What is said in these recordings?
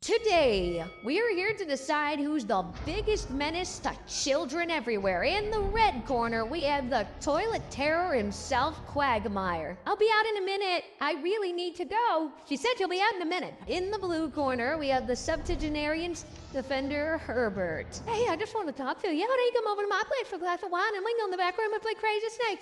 Today, we are here to decide who's the biggest menace to children everywhere. In the red corner, we have the toilet terror himself, Quagmire. I'll be out in a minute. I really need to go. She said she'll be out in a minute. In the blue corner, we have the septuagenarian defender, Herbert. Hey, I just want to talk to you. How do you come over to my place for a glass of wine and we go in the back room and play Crazy Snake?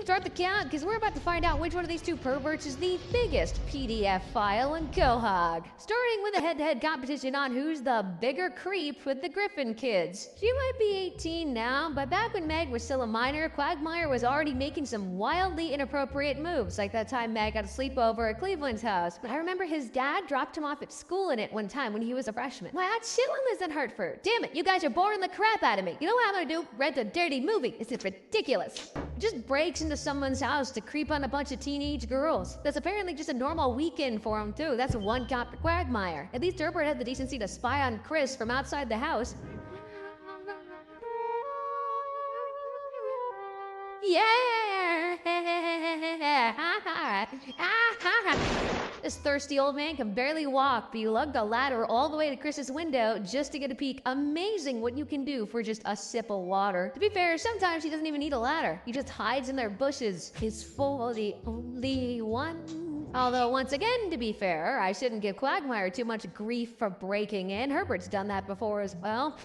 Start the count, because we're about to find out which one of these two perverts is the biggest PDF file in Quahog. Starting with a head-to-head competition on who's the bigger creep with the Griffin kids. She might be 18 now, but back when Meg was still a minor, Quagmire was already making some wildly inappropriate moves, like that time Meg got a sleepover at Cleveland's house. But I remember his dad dropped him off at school in it one time when he was a freshman. Why, I'd chill him as in Hartford. Damn it, you guys are boring the crap out of me. You know what I'm gonna do? Rent a dirty movie. This is ridiculous. Just breaks into someone's house to creep on a bunch of teenage girls. That's apparently just a normal weekend for him too. That's one cop to Quagmire. At least Herbert had the decency to spy on Chris from outside the house. Yeah! This thirsty old man can barely walk, but he lugged a ladder all the way to Chris's window just to get a peek. Amazing what you can do for just a sip of water. To be fair, sometimes he doesn't even need a ladder. He just hides in their bushes. He's for the only one. Although, once again, to be fair, I shouldn't give Quagmire too much grief for breaking in. Herbert's done that before as well.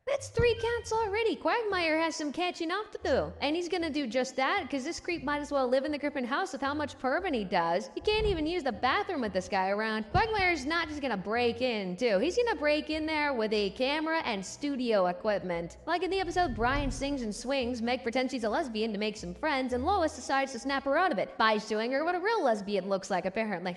That's 3 counts already. Quagmire has some catching up to do. And he's gonna do just that, because this creep might as well live in the Griffin house with how much perving he does. You can't even use the bathroom with this guy around. Quagmire's not just gonna break in, too. He's gonna break in there with a camera and studio equipment. Like in the episode Brian Sings and Swings, Meg pretends she's a lesbian to make some friends, and Lois decides to snap her out of it by showing her what a real lesbian looks like, apparently.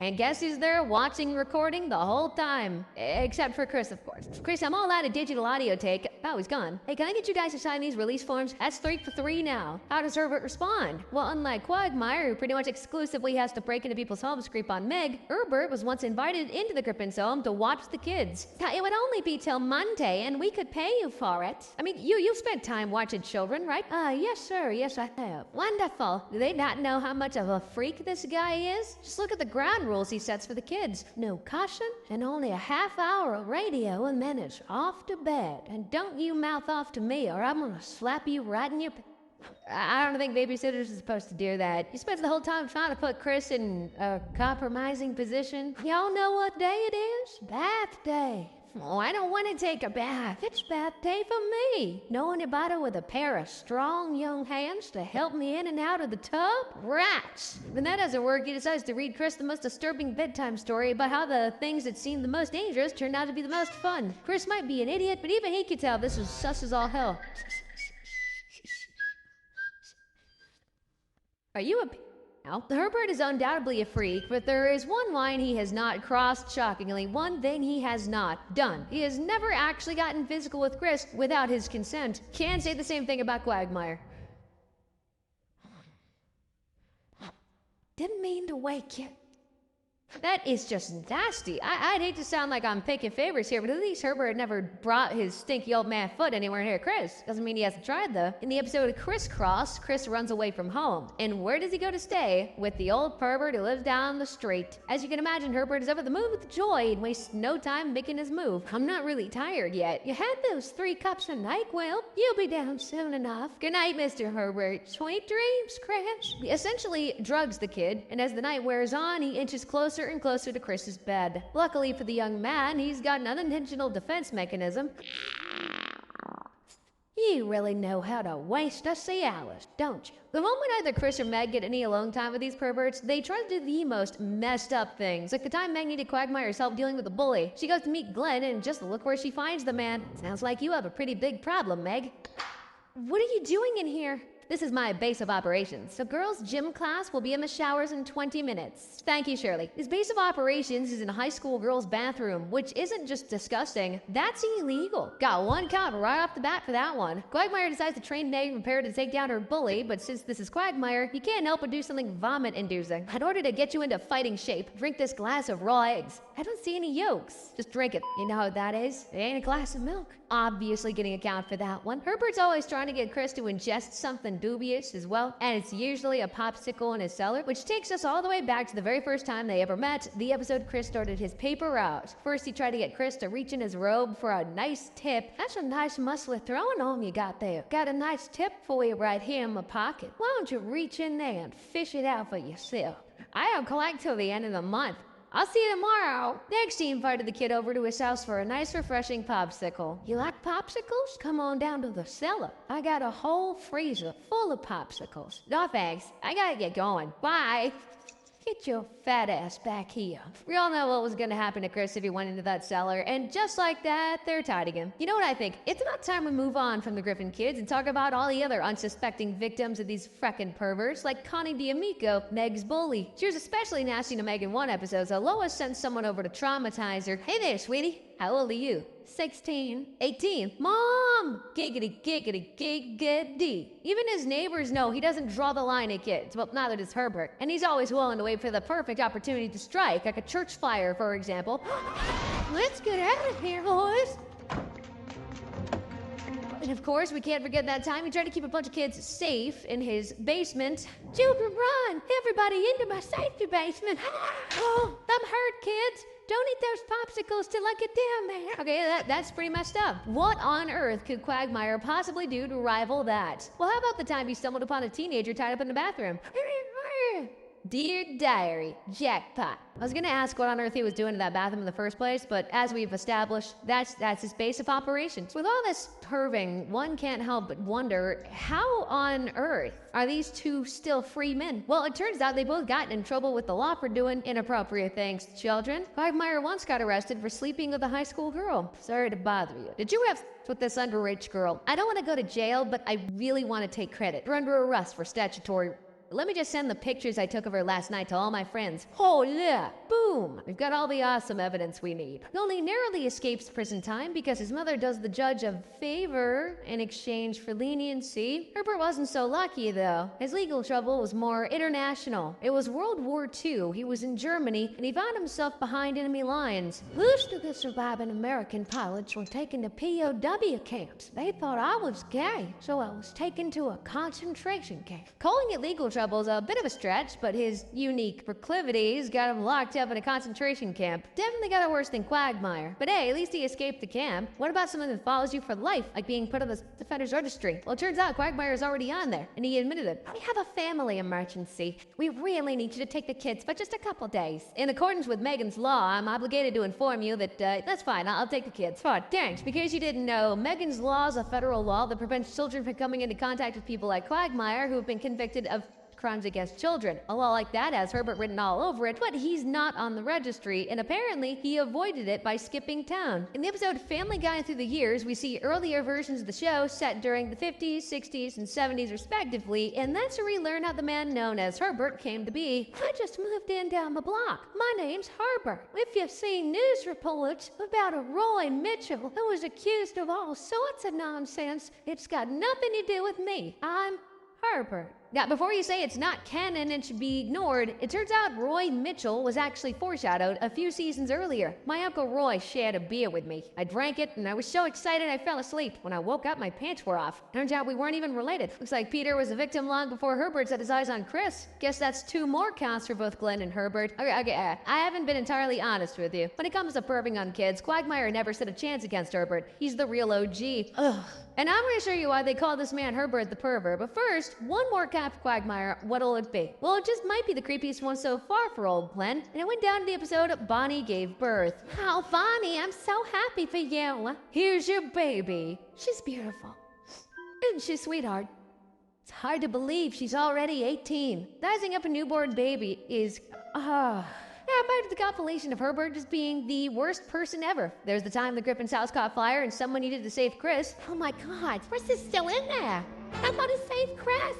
And guess who's there watching, recording the whole time? Except for Chris, of course. Chris, I'm all out of digital audio take. Oh, he's gone. Hey, can I get you guys to sign these release forms? That's 3 for 3 now. How does Herbert respond? Well, unlike Quagmire, who pretty much exclusively has to break into people's homes to creep on Meg, Herbert was once invited into the Griffin's home to watch the kids. It would only be till Monday, and we could pay you for it. I mean, you've spent time watching children, right? Yes, sir. Yes, I have. Wonderful. Do they not know how much of a freak this guy is? Just look at the ground rules he sets for the kids. No caution, and only a half hour of radio, and then it's off to bed. And don't you mouth off to me, or I'm gonna slap you right in your... I don't think babysitters are supposed to do that. You spent the whole time trying to put Chris in a compromising position. Y'all know what day it is? Bath day. Oh, I don't want to take a bath. It's bath day for me. Know anybody with a pair of strong young hands to help me in and out of the tub? Rats! When that doesn't work, he decides to read Chris the most disturbing bedtime story about how the things that seem the most dangerous turned out to be the most fun. Chris might be an idiot, but even he could tell this was sus as all hell. Are you a... Now, Herbert is undoubtedly a freak, but there is one line he has not crossed, shockingly. One thing he has not done. He has never actually gotten physical with Chris without his consent. Can't say the same thing about Quagmire. Didn't mean to wake you. That is just nasty. I'd hate to sound like I'm picking favorites here, but at least Herbert never brought his stinky old man foot anywhere near Chris. Doesn't mean he hasn't tried, though. In the episode of Crisscross, Chris runs away from home. And where does he go to stay? With the old pervert who lives down the street. As you can imagine, Herbert is over the moon with joy and wastes no time making his move. I'm not really tired yet. You had those 3 cups of NyQuil. You'll be down soon enough. Good night, Mr. Herbert. Sweet dreams, Chris. He essentially drugs the kid, and as the night wears on, he inches closer and closer to Chris's bed. Luckily for the young man, he's got an unintentional defense mechanism. You really know how to waste a Cialis, don't you? The moment either Chris or Meg get any alone time with these perverts, they try to do the most messed up things. Like the time Meg needed Quagmire's help dealing with a bully. She goes to meet Glenn, and just look where she finds the man. Sounds like you have a pretty big problem, Meg. What are you doing in here? This is my base of operations. So girls' gym class will be in the showers in 20 minutes. Thank you, Shirley. This base of operations is in a high school girls' bathroom, which isn't just disgusting, that's illegal. Got 1 count right off the bat for that one. Quagmire decides to train Meg and prepare to take down her bully, but since this is Quagmire, he can't help but do something vomit-inducing. In order to get you into fighting shape, drink this glass of raw eggs. I don't see any yolks. Just drink it. You know how that is? It ain't a glass of milk. Obviously getting a count for that one. Herbert's always trying to get Chris to ingest something something dubious as well, and it's usually a popsicle in his cellar, which takes us all the way back to the very first time they ever met, the episode Chris started his paper route. First, he tried to get Chris to reach in his robe for a nice tip. That's a nice muscly throwing arm you got there. Got a nice tip for you right here in my pocket. Why don't you reach in there and fish it out for yourself? I don't collect till the end of the month. I'll see you tomorrow. Next, he invited the kid over to his house for a nice, refreshing popsicle. You like popsicles? Come on down to the cellar. I got a whole freezer full of popsicles. No thanks. I gotta get going. Bye. Get your fat ass back here. We all know what was gonna happen to Chris if he went into that cellar, and just like that, they're tied again. You know what I think? It's about time we move on from the Griffin kids and talk about all the other unsuspecting victims of these freckin' perverts, like Connie D'Amico, Meg's bully. She was especially nasty to Meg in one episode, so Lois sent someone over to traumatize her. Hey there, sweetie. How old are you? 16. 18. Mom! Giggity, giggity, giggity. Even his neighbors know he doesn't draw the line at kids. Well, neither does Herbert. And he's always willing to wait for the perfect opportunity to strike, like a church fire, for example. Let's get out of here, boys. And of course, we can't forget that time he tried to keep a bunch of kids safe in his basement. Children, run! Everybody into my safety basement. Oh, I'm hurt, kids. Don't eat those popsicles till I get down there. Okay, that's pretty messed up. What on earth could Quagmire possibly do to rival that? Well, how about the time he stumbled upon a teenager tied up in the bathroom? Dear diary, jackpot. I was gonna ask what on earth he was doing in that bathroom in the first place, but as we've established, that's his base of operations. With all this perving, one can't help but wonder, how on earth are these two still free men? Well, it turns out they both got in trouble with the law for doing inappropriate things to children. Quagmire once got arrested for sleeping with a high school girl. Sorry to bother you. Did you have with this underage girl? I don't want to go to jail, but I really want to take credit. You're under arrest for statutory. Let me just send the pictures I took of her last night to all my friends. Oh yeah, boom! We've got all the awesome evidence we need. He only narrowly escapes prison time because his mother does the judge a favor in exchange for leniency. Herbert wasn't so lucky though. His legal trouble was more international. It was World War II, he was in Germany, and he found himself behind enemy lines. Most of the surviving American pilots were taken to POW camps. They thought I was gay, so I was taken to a concentration camp. Calling it legal trouble is a bit of a stretch, but his unique proclivities got him locked up in a concentration camp. Definitely got it worse than Quagmire. But hey, at least he escaped the camp. What about something that follows you for life, like being put on the defender's registry? Well, it turns out Quagmire is already on there, and he admitted it. We have a family emergency. We really need you to take the kids for just a couple days. In accordance with Megan's law, I'm obligated to inform you that, that's fine, I'll take the kids. Fine, thanks. Because you didn't know, Megan's law is a federal law that prevents children from coming into contact with people like Quagmire who have been convicted of crimes against children. A law like that has Herbert written all over it, but he's not on the registry, and apparently he avoided it by skipping town. In the episode Family Guy Through the Years, we see earlier versions of the show set during the 50s, 60s, and 70s respectively, and that's where we learn how the man known as Herbert came to be. I just moved in down the block. My name's Herbert. If you've seen news reports about a Roy Mitchell who was accused of all sorts of nonsense, it's got nothing to do with me. I'm Herbert. Now, before you say it's not canon and should be ignored, it turns out Roy Mitchell was actually foreshadowed a few seasons earlier. My Uncle Roy shared a beer with me. I drank it, and I was so excited I fell asleep. When I woke up, my pants were off. Turns out we weren't even related. Looks like Peter was a victim long before Herbert set his eyes on Chris. Guess that's 2 more counts for both Glenn and Herbert. Okay, I haven't been entirely honest with you. When it comes to perving on kids, Quagmire never stood a chance against Herbert. He's the real OG. Ugh. And I'm going to show you why they call this man Herbert the pervert. But first, one more cap Quagmire. What'll it be? Well, it just might be the creepiest one so far for old Glenn. And it went down to the episode Bonnie Gave Birth. Oh, Bonnie, I'm so happy for you. Here's your baby. She's beautiful. Isn't she, sweetheart? It's hard to believe she's already 18. Sizing up a newborn baby is, yeah, part of the compilation of Herbert just being the worst person ever. There's the time the Griffin's house caught fire and someone needed to save Chris. Oh my god, Chris is still in there. I want to save Chris.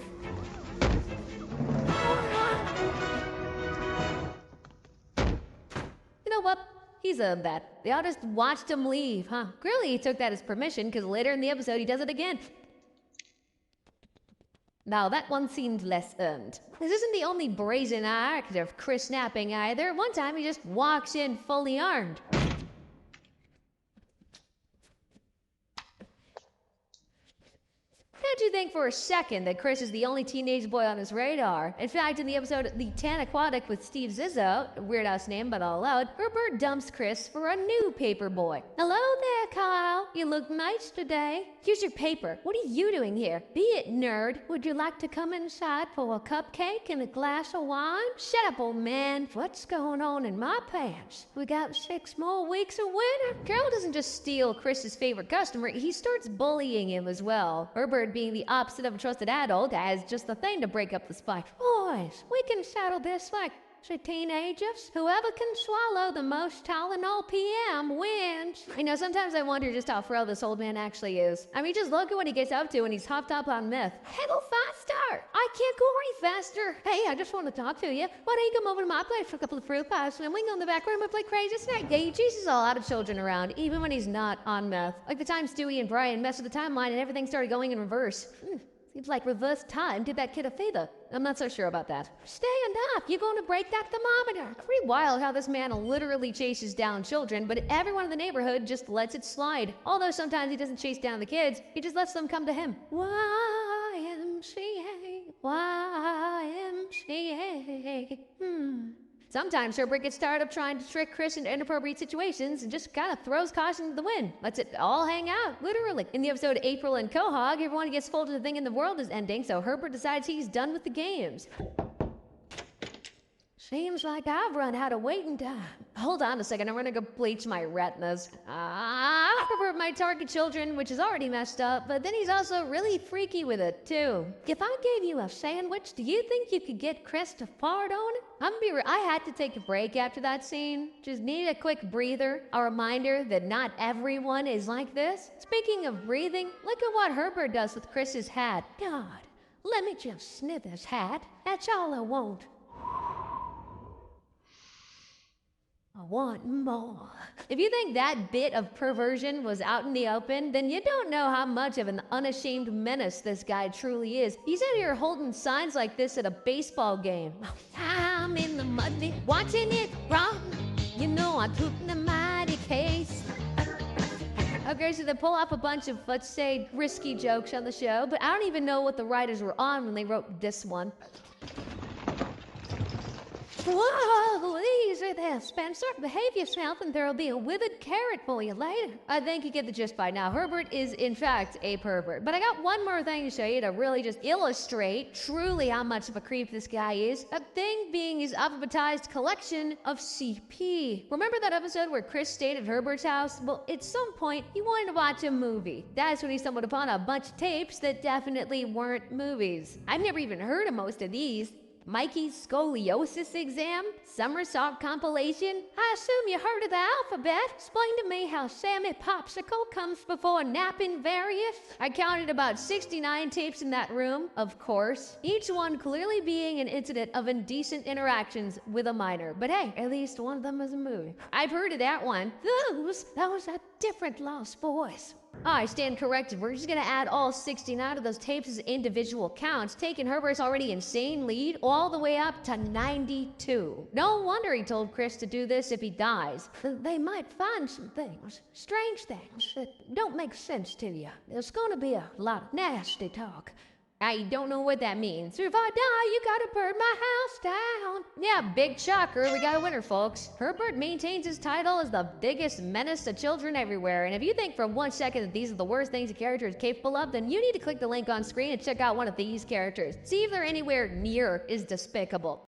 You know what? He's earned that. They all just watched him leave, huh? Clearly he took that as permission, because later in the episode he does it again. Now that one seemed less earned. This isn't the only brazen act of Chris snapping either. One time he just walks in fully armed. How'd you think for a second that Chris is the only teenage boy on his radar? In fact, in the episode The Tan Aquatic with Steve Zissou, weird ass name but all out, Herbert dumps Chris for a new paper boy. Hello there, Kyle. You look nice today. Here's your paper. What are you doing here? Be it, nerd. Would you like to come inside for a cupcake and a glass of wine? Shut up, old man. What's going on in my pants? We got 6 more weeks of winter. Carol doesn't just steal Chris's favorite customer, he starts bullying him as well. Herbert, being the opposite of a trusted adult, has just the thing to break up the spike. Boys, we can settle this like teenagers. Whoever can swallow the most Tylenol PM wins. I know, sometimes I wonder just how frail this old man actually is. I mean, just look at what he gets up to when he's hopped up on meth. Hell faster! I can't go any faster. Hey, I just want to talk to you. Why don't you come over to my place for a couple of fruit pies and then we can go in the back room and play crazy snack? Yeah, he chases a lot of children around, even when he's not on meth. Like the time Stewie and Brian messed with the timeline and everything started going in reverse. Seems like reverse time did that kid a favor. I'm not so sure about that. Stand up, you're going to break that thermometer. Pretty wild how this man literally chases down children, but everyone in the neighborhood just lets it slide. Although sometimes he doesn't chase down the kids, he just lets them come to him. YMCA, YMCA. Sometimes Herbert gets tired of trying to trick Chris into inappropriate situations and just kind of throws caution to the wind. Lets it all hang out, literally. In the episode April and Quahog, everyone gets full to the thing in the world is ending, so Herbert decides he's done with the games. Seems like I've run out of waiting time. Hold on a second, I'm gonna go bleach my retinas. Herbert might target children, which is already messed up, but then he's also really freaky with it, too. If I gave you a sandwich, do you think you could get Chris to fart on it? I had to take a break after that scene. Just needed a quick breather. A reminder that not everyone is like this. Speaking of breathing, look at what Herbert does with Chris's hat. God, let me just sniff this hat. That's all I want. I want more. If you think that bit of perversion was out in the open, then you don't know how much of an unashamed menace this guy truly is. He's out here holding signs like this at a baseball game. I'm in the mud, watching it run. You know I took the mighty case. Okay, so they pull off a bunch of, let's say, risky jokes on the show, but I don't even know what the writers were on when they wrote this one. Whoa, easy there, Spencer. Behave yourself and there'll be a withered carrot for you later. I think you get the gist by now. Herbert is, in fact, a pervert. But I got one more thing to show you to really just illustrate truly how much of a creep this guy is. A thing being his alphabetized collection of CP. Remember that episode where Chris stayed at Herbert's house? Well, at some point, he wanted to watch a movie. That's when he stumbled upon a bunch of tapes that definitely weren't movies. I've never even heard of most of these. Mikey's scoliosis exam, somersault compilation. I assume you heard of the alphabet. Explain to me how Sammy Popsicle comes before napping various. I counted about 69 tapes in that room, of course. Each one clearly being an incident of indecent interactions with a minor. But hey, at least one of them is a movie. I've heard of that one. Those are different Lost Boys. I stand corrected. We're just gonna add all 69 of those tapes as individual counts, taking Herbert's already insane lead all the way up to 92. No wonder he told Chris to do this if he dies. They might find some things, strange things, that don't make sense to you. There's gonna be a lot of nasty talk. I don't know what that means. If I die, you gotta burn my house down. Yeah, big shocker. We got a winner, folks. Herbert maintains his title as the biggest menace to children everywhere. And if you think for 1 second that these are the worst things a character is capable of, then you need to click the link on screen and check out one of these characters. See if they're anywhere near as despicable.